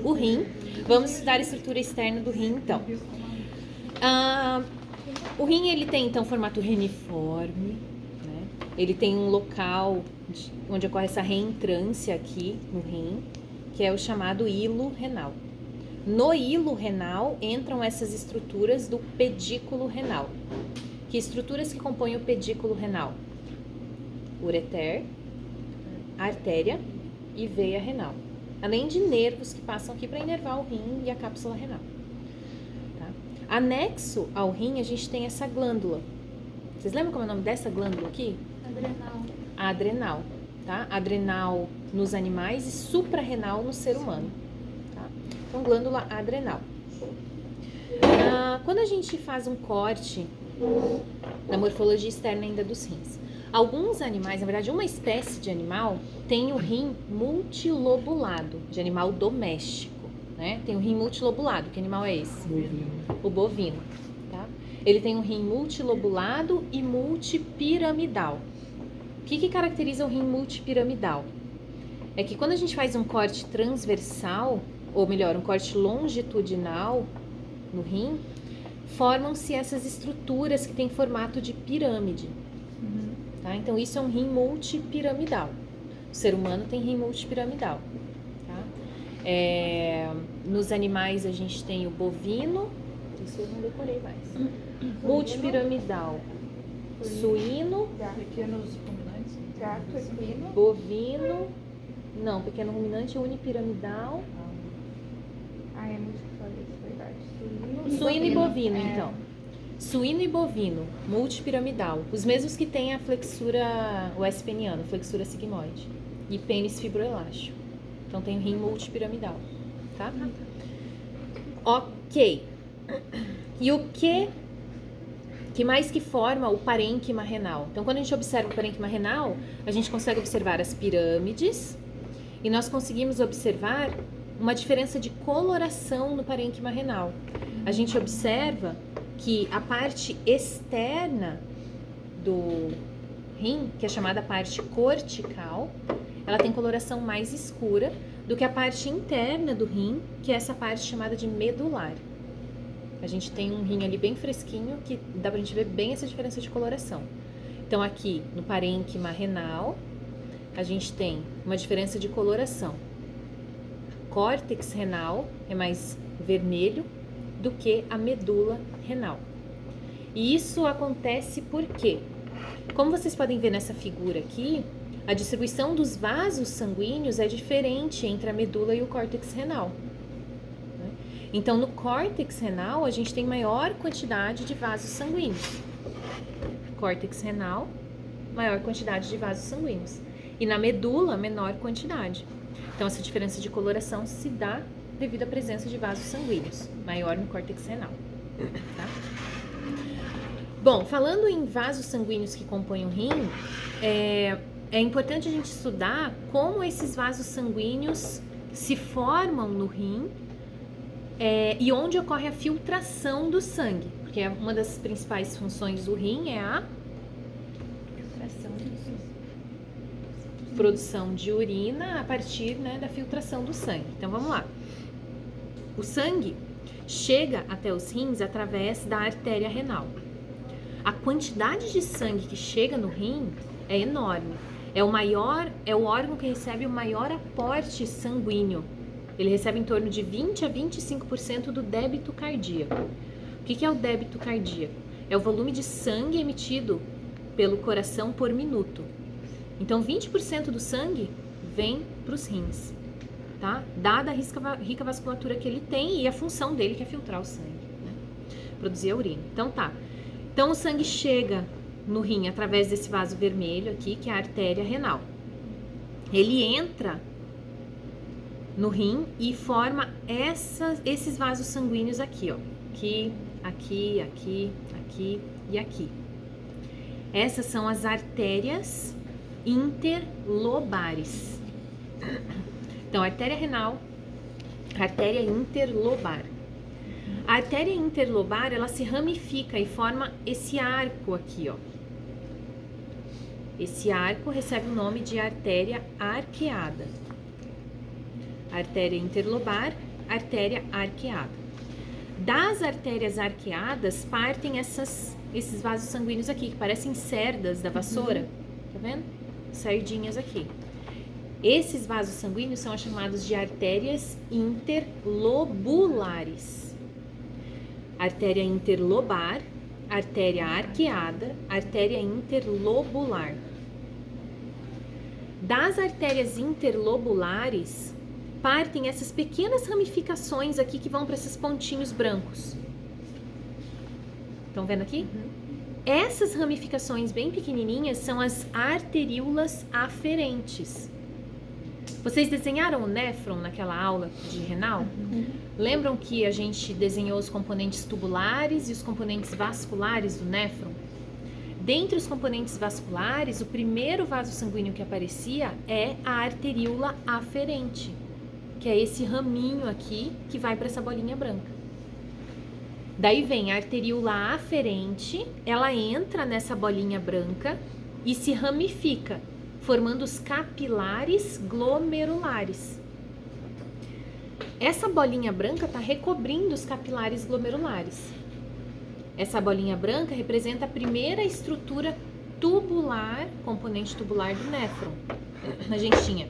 O rim. Vamos estudar a estrutura externa do rim, então. O rim, ele tem, então, formato reniforme, né? Ele tem um local onde ocorre essa reentrância aqui no rim, que é o chamado hilo renal. No hilo renal entram essas estruturas do pedículo renal. Que estruturas que compõem o pedículo renal? Ureter, artéria e veia renal. Além de nervos que passam aqui para inervar o rim e a cápsula renal. Tá? Anexo ao rim, a gente tem essa glândula. Vocês lembram como é o nome dessa glândula aqui? Adrenal. A adrenal. Tá? Adrenal nos animais e suprarrenal no ser humano. Tá? Então, glândula adrenal. Quando a gente faz um corte na morfologia externa ainda dos rins, alguns animais, na verdade uma espécie de animal, tem o rim multilobulado, de animal doméstico, né? Tem o rim multilobulado. Que animal é esse? Bovino. O bovino, tá? Ele tem um rim multilobulado e multipiramidal. O que caracteriza o rim multipiramidal? É que quando a gente faz um corte transversal, ou melhor, um corte longitudinal no rim, formam-se essas estruturas que têm formato de pirâmide. Tá? Então, isso é um rim multipiramidal. O ser humano tem rim multipiramidal. Tá? Nos animais, a gente tem o bovino, isso eu não decorei mais. Multipiramidal. Suíno, Pequenos ruminantes. Gato, equino. bovino, não, pequeno ruminante, unipiramidal. Ah, é muito verdade. Suíno e bovino, É. então. Suíno e bovino, multipiramidal. Os mesmos que têm a flexura westpheniana, flexura sigmoide. E pênis fibroelástico. Então tem o rim multipiramidal. Tá? Ok. E o que mais que forma o parênquima renal? Então, quando a gente observa o parênquima renal, a gente consegue observar as pirâmides e nós conseguimos observar uma diferença de coloração no parênquima renal. A gente observa que a parte externa do rim, que é chamada parte cortical, ela tem coloração mais escura do que a parte interna do rim, que é essa parte chamada de medular. A gente tem um rim ali bem fresquinho, que dá pra gente ver bem essa diferença de coloração. Então aqui no parênquima renal, a gente tem uma diferença de coloração. Córtex renal é mais vermelho do que a medula renal. E isso acontece porque, como vocês podem ver nessa figura aqui, a distribuição dos vasos sanguíneos é diferente entre a medula e o córtex renal. Então, no córtex renal, a gente tem maior quantidade de vasos sanguíneos. Córtex renal, maior quantidade de vasos sanguíneos. E na medula, menor quantidade. Então, essa diferença de coloração se dá devido à presença de vasos sanguíneos, maior no córtex renal. Tá? Bom, falando em vasos sanguíneos que compõem o rim, é importante a gente estudar como esses vasos sanguíneos se formam no rim e onde ocorre a filtração do sangue, porque uma das principais funções do rim é a produção de urina a partir, né, da filtração do sangue. Então vamos lá. O sangue chega até os rins através da artéria renal. A quantidade de sangue que chega no rim é enorme. É o órgão que recebe o maior aporte sanguíneo. Ele recebe em torno de 20 a 25% do débito cardíaco. O que é o débito cardíaco? É o volume de sangue emitido pelo coração por minuto. Então, 20% do sangue vem para os rins, tá? Dada a rica vasculatura que ele tem e a função dele que é filtrar o sangue, né? Produzir a urina. Então, tá. Então, o sangue chega no rim através desse vaso vermelho aqui, que é a artéria renal. Ele entra no rim e forma esses vasos sanguíneos aqui, ó. Aqui e aqui. Essas são as artérias interlobares. Então, artéria renal, artéria interlobar. A artéria interlobar, ela se ramifica e forma esse arco aqui, ó. Esse arco recebe o nome de artéria arqueada. Artéria interlobar artéria arqueada. Das artérias arqueadas partem esses vasos sanguíneos aqui, que parecem cerdas da vassoura. Tá vendo? Sardinhas aqui. Esses vasos sanguíneos são chamados de artérias interlobulares. Artéria interlobar, artéria arqueada, artéria interlobular. Das artérias interlobulares partem essas pequenas ramificações aqui que vão para esses pontinhos brancos. Estão vendo aqui? Essas ramificações bem pequenininhas são as arteríolas aferentes. Vocês desenharam o néfron naquela aula de renal? Lembram que a gente desenhou os componentes tubulares e os componentes vasculares do néfron? Dentre os componentes vasculares, o primeiro vaso sanguíneo que aparecia é a arteríola aferente, que é esse raminho aqui que vai para essa bolinha branca. Daí vem a arteríola aferente, ela entra nessa bolinha branca e se ramifica, formando os capilares glomerulares. Essa bolinha branca está recobrindo os capilares glomerulares. Essa bolinha branca representa a primeira estrutura tubular, componente tubular do néfron. A gente tinha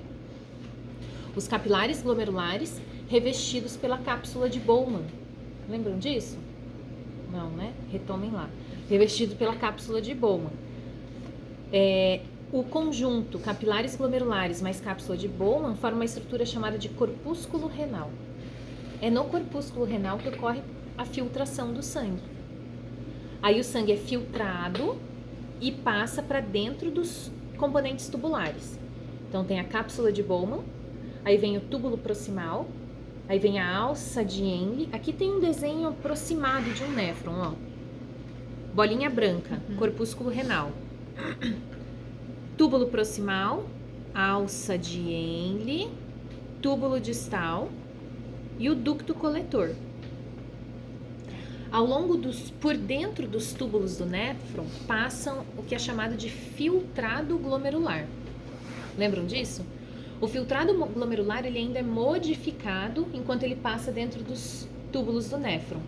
os capilares glomerulares revestidos pela cápsula de Bowman. Lembram disso? Não, né? Retomem lá. Revestido pela cápsula de Bowman. O conjunto capilares glomerulares mais cápsula de Bowman forma uma estrutura chamada de corpúsculo renal. É no corpúsculo renal que ocorre a filtração do sangue. Aí o sangue é filtrado e passa para dentro dos componentes tubulares. Então tem a cápsula de Bowman, aí vem o túbulo proximal, aí vem a alça de Henle. Aqui tem um desenho aproximado de um néfron, ó. Bolinha branca, corpúsculo renal. Túbulo proximal, alça de Henle, túbulo distal e o ducto coletor. Ao longo por dentro dos túbulos do néfron passam o que é chamado de filtrado glomerular. Lembram disso? O filtrado glomerular ele ainda é modificado enquanto ele passa dentro dos túbulos do néfron.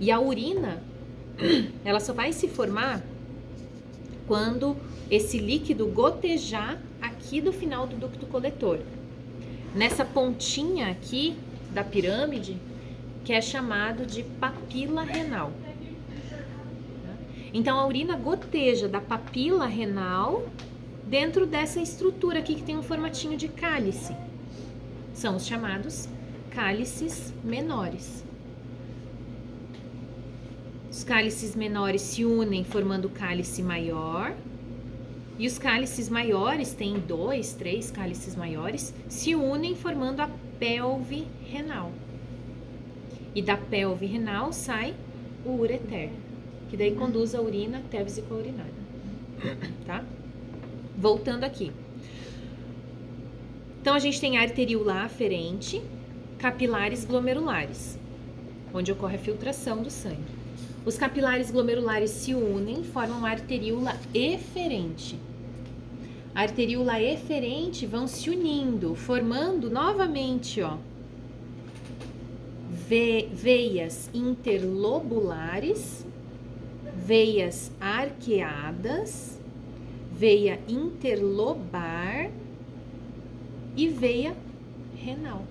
E a urina, ela só vai se formar quando esse líquido gotejar aqui do final do ducto coletor. Nessa pontinha aqui da pirâmide, que é chamado de papila renal. Então, a urina goteja da papila renal dentro dessa estrutura aqui que tem um formatinho de cálice. São os chamados cálices menores. Os cálices menores se unem formando o cálice maior. E os cálices maiores, tem 2, 3 cálices maiores, se unem formando a pelve renal. E da pelve renal sai o ureter, que daí conduz a urina até a vesícula urinária. Tá? Voltando aqui. Então, a gente tem a arteríola aferente, capilares glomerulares, onde ocorre a filtração do sangue. Os capilares glomerulares se unem e formam a arteríola eferente. A arteríola eferente vão se unindo, formando novamente, ó, veias interlobulares, veias arqueadas, veia interlobar e veia renal.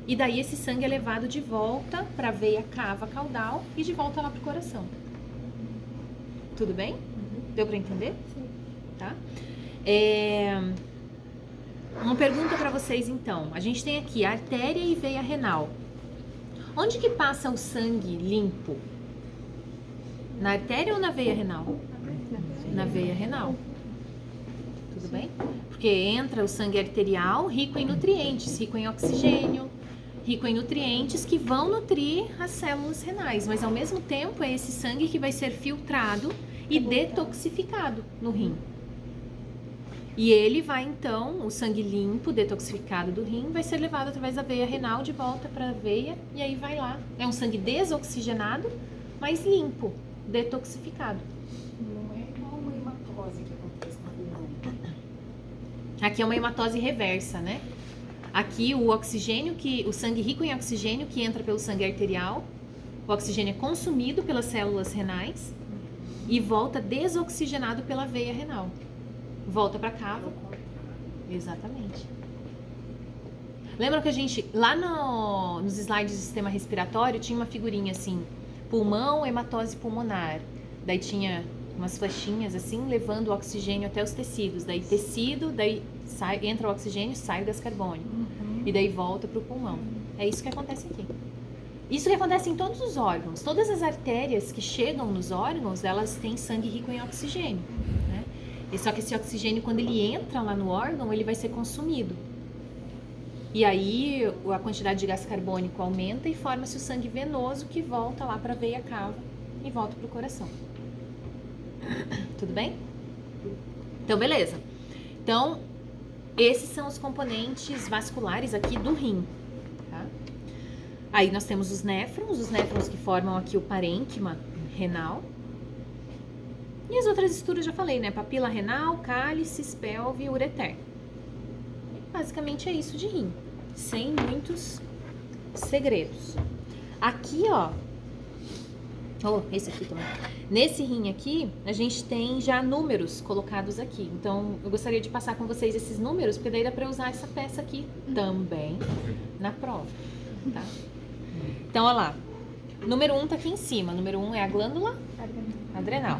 E daí esse sangue é levado de volta para a veia cava caudal e de volta lá para o coração. Tudo bem? Deu para entender? Sim. Tá? Uma pergunta para vocês então. A gente tem aqui artéria e veia renal. Onde que passa o sangue limpo? Na artéria ou na veia renal? Na veia renal. Tudo bem? Porque entra o sangue arterial rico em nutrientes, rico em oxigênio, rico em nutrientes que vão nutrir as células renais, mas ao mesmo tempo é esse sangue que vai ser filtrado e detoxificado no rim. E ele vai então, o sangue limpo, detoxificado do rim, vai ser levado através da veia renal de volta para a veia e aí vai lá. É um sangue desoxigenado, mas limpo, detoxificado. Não é igual uma hematose que acontece na pulmão. Aqui é uma hematose reversa, né? Aqui o oxigênio, o sangue rico em oxigênio que entra pelo sangue arterial, o oxigênio é consumido pelas células renais e volta desoxigenado pela veia renal. Volta para a cava. Exatamente. Lembram que a gente, lá nos slides do sistema respiratório, tinha uma figurinha assim, pulmão, hematose pulmonar. Daí tinha umas flechinhas assim, levando o oxigênio até os tecidos. Daí tecido, daí entra o oxigênio, sai o gás carbônico. E daí volta para o pulmão. É isso que acontece aqui. Isso que acontece em todos os órgãos. Todas as artérias que chegam nos órgãos, elas têm sangue rico em oxigênio, né? E só que esse oxigênio, quando ele entra lá no órgão, ele vai ser consumido. E aí a quantidade de gás carbônico aumenta e forma-se o sangue venoso que volta lá para a veia cava e volta para o coração. Tudo bem? Então, beleza. Então, esses são os componentes vasculares aqui do rim. Tá? Aí nós temos os néfrons que formam aqui o parênquima renal. E as outras estruturas já falei, né? Papila renal, cálices, pelve e ureter. Basicamente é isso de rim, sem muitos segredos. Aqui, ó, esse aqui também. Nesse rim aqui, a gente tem já números colocados aqui. Então, eu gostaria de passar com vocês esses números, porque daí dá pra usar essa peça aqui também na prova, tá? Então, ó lá. Número 1 tá aqui em cima. Número 1 é a glândula adrenal.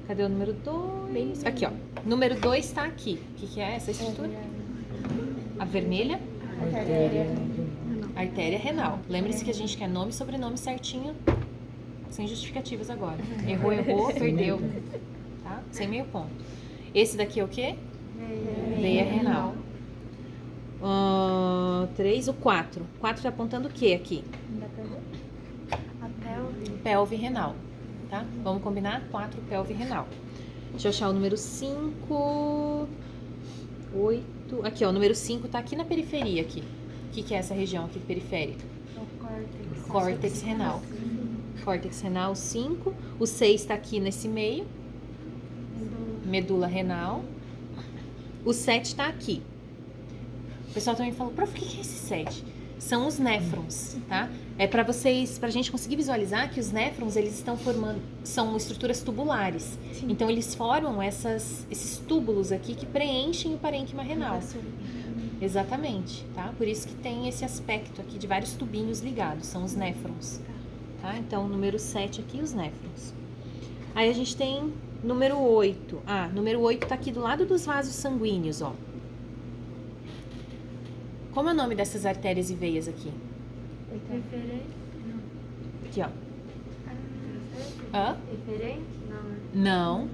Cadê o número 2? Aqui, ó. Número 2 tá aqui. O que é essa estrutura? A vermelha? Artéria renal. Lembre-se que a gente quer nome e sobrenome certinho, sem justificativas agora. Errou, perdeu. Tá? Sem meio ponto. Esse daqui é o quê? Veia renal. 3, o 4. 4 tá apontando o quê aqui? Pelve renal. Tá? Vamos combinar? 4, pelve renal. Deixa eu achar o número 5. 8. Aqui, ó, o número 5 tá aqui na periferia aqui. O que é essa região aqui periférica? Córtex renal. Córtex renal 5. O 6 tá aqui nesse meio. Medula renal. O 7 tá aqui. O pessoal também falou, prof, o que é esse 7? São os néfrons, tá? É pra gente conseguir visualizar que os néfrons, eles estão formando, são estruturas tubulares. Sim. Então, eles formam esses túbulos aqui que preenchem o parênquima renal. Exatamente, tá? Por isso que tem esse aspecto aqui de vários tubinhos ligados, são os néfrons. Tá? Então, número 7 aqui, os néfrons. Aí a gente tem número 8. Número 8 tá aqui do lado dos vasos sanguíneos, ó. Como é o nome dessas artérias e veias aqui? Aqui, ó. Referente? Não.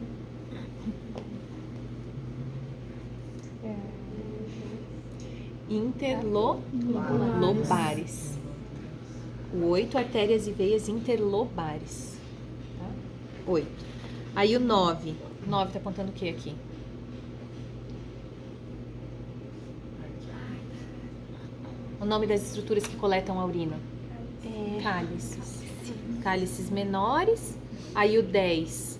Interlobares. O 8, artérias e veias interlobares. Tá? 8. Aí o 9. 9 tá apontando o que aqui? O nome das estruturas que coletam a urina? Cálices. Cálices menores. Aí o 10.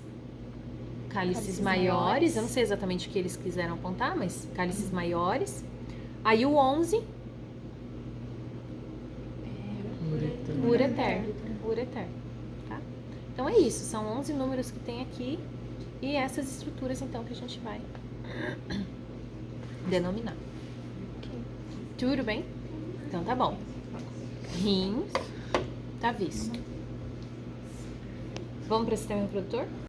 Cálices maiores. Eu não sei exatamente o que eles quiseram apontar, mas cálices maiores. Aí o 11. Ureter. Tá? Então é isso. São 11 números que tem aqui. E essas estruturas, então, que a gente vai denominar. Tudo bem? Então tá bom. Rim tá visto. Vamos para o sistema reprodutor?